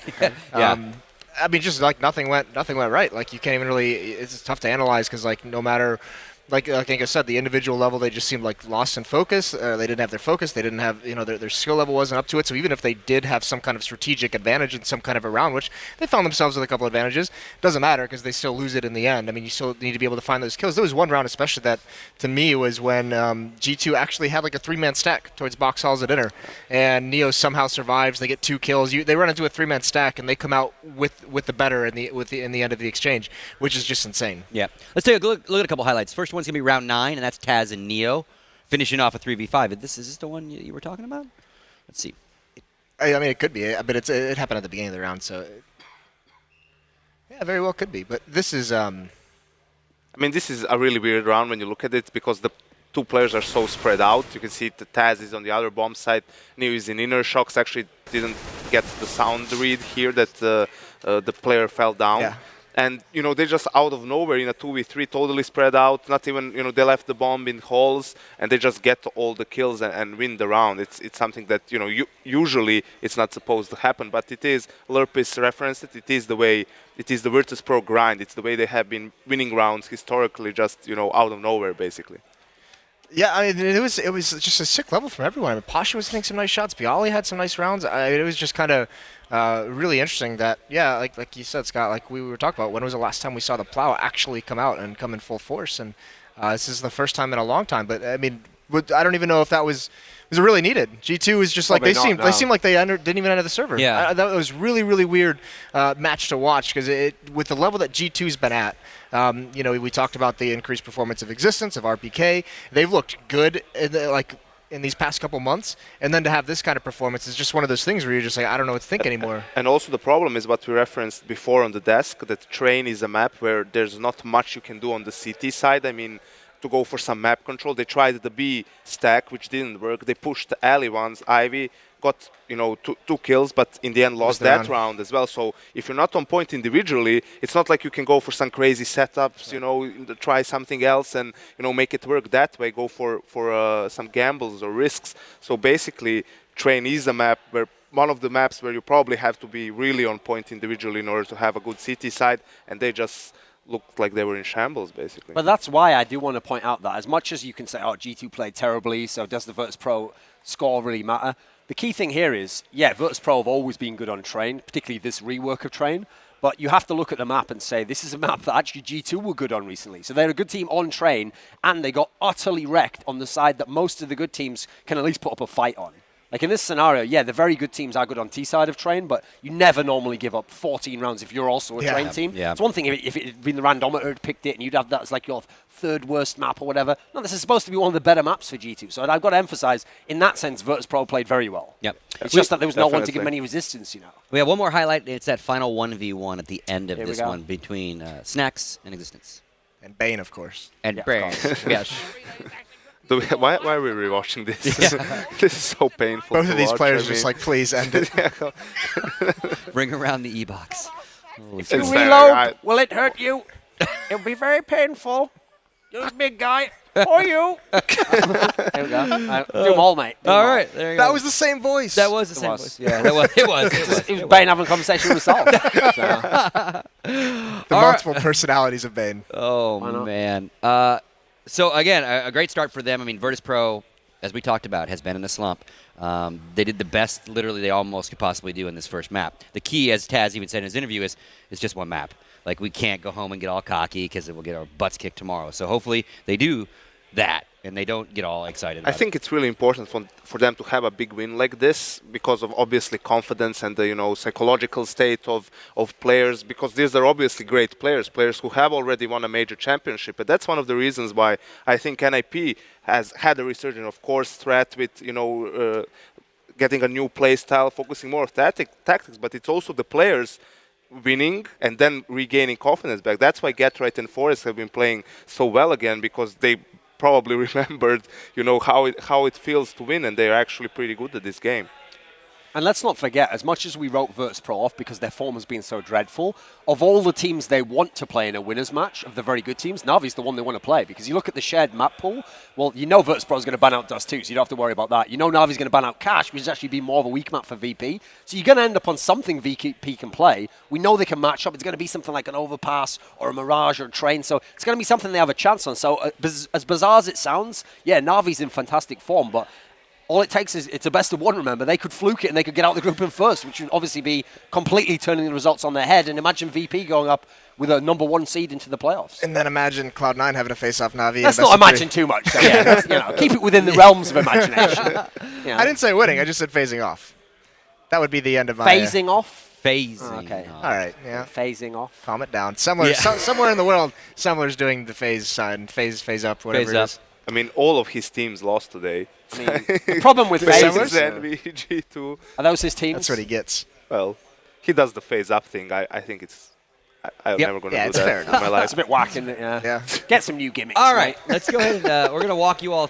I mean, just like nothing went right. Like you can't even really. It's tough to analyze because like no matter. Like I said, the individual level, they just seemed like lost in focus. They didn't have their focus. They didn't have, their skill level wasn't up to it. So even if they did have some kind of strategic advantage in some kind of a round, which they found themselves with a couple of advantages, doesn't matter because they still lose it in the end. I mean, you still need to be able to find those kills. There was one round especially that, to me, was when G2 actually had like a 3-man stack towards box halls at inner, and Neo somehow survives. They get 2 kills. They run into a 3-man stack, and they come out with the better in the end of the exchange, which is just insane. Yeah. Let's take a look at a couple highlights. First one's going to be round 9, and that's Taz and Neo finishing off a 3v5. Is this the one you were talking about? Let's see. I mean, it could be, but it happened at the beginning of the round, so yeah, very well could be. But this is, I mean, this is a really weird round when you look at it because the two players are so spread out. You can see the Taz is on the other bomb side, Neo is in inner. Shox actually didn't get the sound read here that the player fell down. Yeah. And, they just out of nowhere in a 2v3 totally spread out. Not even, they left the bomb in halls and they just get all the kills and win the round. It's something that, usually it's not supposed to happen. But it is, Lurpis referenced it, it is the Virtus.pro grind. It's the way they have been winning rounds historically, just, out of nowhere, basically. Yeah, I mean, it was just a sick level from everyone. I mean, Pasha was hitting some nice shots. Bialy had some nice rounds. It was just kind of really interesting that, yeah, like you said, Scott, like we were talking about, when was the last time we saw the plow actually come out and come in full force? And this is the first time in a long time. But, I mean, I don't even know if that was really needed. G2 was just like, they seemed like they didn't even enter the server. Yeah. That was really, really weird match to watch because with the level that G2's been at, we talked about the increased performance of Existence, of RPK. They've looked good in these past couple months, and then to have this kind of performance is just one of those things where you're just like, I don't know what to think anymore. And also the problem is what we referenced before on the desk, that Train is a map where there's not much you can do on the CT side. I mean, to go for some map control, they tried the B stack, which didn't work. They pushed the alley ones. Ivy got, two kills, but in the end lost that round as well. So if you're not on point individually, it's not like you can go for some crazy setups, try something else and, make it work that way, go for some gambles or risks. So basically, Train is a map where one of the maps where you probably have to be really on point individually in order to have a good CT side, and they just looked like they were in shambles, basically. But that's why I do want to point out that as much as you can say, oh, G2 played terribly, so does the Virtus.pro score really matter? The key thing here is, yeah, Virtus.pro have always been good on Train, particularly this rework of Train, but you have to look at the map and say, this is a map that actually G2 were good on recently. So they're a good team on Train, and they got utterly wrecked on the side that most of the good teams can at least put up a fight on. Like in this scenario, yeah, the very good teams are good on T side of Train, but you never normally give up 14 rounds if you're also a Train team. Yeah. It's one thing if it had been the randometer had picked it and you'd have that as like your third worst map or whatever. No, this is supposed to be one of the better maps for G2. So I've got to emphasize, in that sense, Virtus.pro played very well. Yep. It's just that there was no one to give them any resistance, you know. We have one more highlight. It's that final 1v1 at the end of Here we this go. one between Snacks and Existence. And Bane, of course. And Yeah, of Brain. Yes. Why are we rewatching this? This is so painful. Both to of these watch, players I just mean. like, please end it. Bring around the E-Box. If you It's fair, reload, will it hurt you? It'll be very painful. Use big guy for you. There we go. Do them all, mate. Do 'em All right. There you go. That was the same voice. That was the same was. voice. Yeah, that was. It was. It was Bane having a conversation with himself. So, The All multiple personalities of Bane. Oh, Why not? man. So, again, a great start for them. I mean, Virtus.pro, as we talked about, has been in a slump. They did the best, literally, they almost could possibly do in this first map. The key, as Taz even said in his interview, is just one map. Like, we can't go home and get all cocky because we'll get our butts kicked tomorrow. So, hopefully, they do that and they don't get all excited about I think it's really important for them to have a big win like this because of obviously confidence and the psychological state of players, because these are obviously great players who have already won a major championship. But that's one of the reasons why I think NIP has had a resurgence, of course, threat with getting a new play style, focusing more on tactics, but it's also the players winning and then regaining confidence back. That's why Getright and Forest have been playing so well again, because they probably remembered, how it feels to win, and they're actually pretty good at this game. and let's not forget, as much as we wrote Virtus.pro off because their form has been so dreadful, of all the teams they want to play in a winners match, of the very good teams, Navi's the one they want to play. Because you look at the shared map pool, well, Virtus.pro is going to ban out Dust 2, so you don't have to worry about that. Navi's going to ban out Cash, which is actually be more of a weak map for VP. So you're going to end up on something VP can play. We know they can match up. It's going to be something like an Overpass or a Mirage or a Train. So it's going to be something they have a chance on. So as bizarre as it sounds, yeah, Navi's in fantastic form, but all it takes is it's a best of one, remember. They could fluke it and they could get out of the group in first, which would obviously be completely turning the results on their head. And imagine VP going up with a #1 seed into the playoffs. And then imagine Cloud9 having to face off Navi. Let's not imagine too much. So yeah, keep it within the realms of imagination. I didn't say winning. I just said phasing off. That would be the end of my... Phasing off? Phasing. Okay. off. All right, yeah. Phasing off. Calm it down. Somewhere in the world, somewhere's doing the phase side and phase up, whatever Phase it up. is. I mean, all of his teams lost today. I mean, the problem with phases... G2. Are those his teams? That's what he gets. Well, he does the phase up thing. I think it's... I'm Yep. never going to Yeah, do it's that fair in enough. my life. It's a bit whack, isn't it? Yeah. Yeah. Get some new gimmicks. All right. Let's go ahead and we're going to walk you all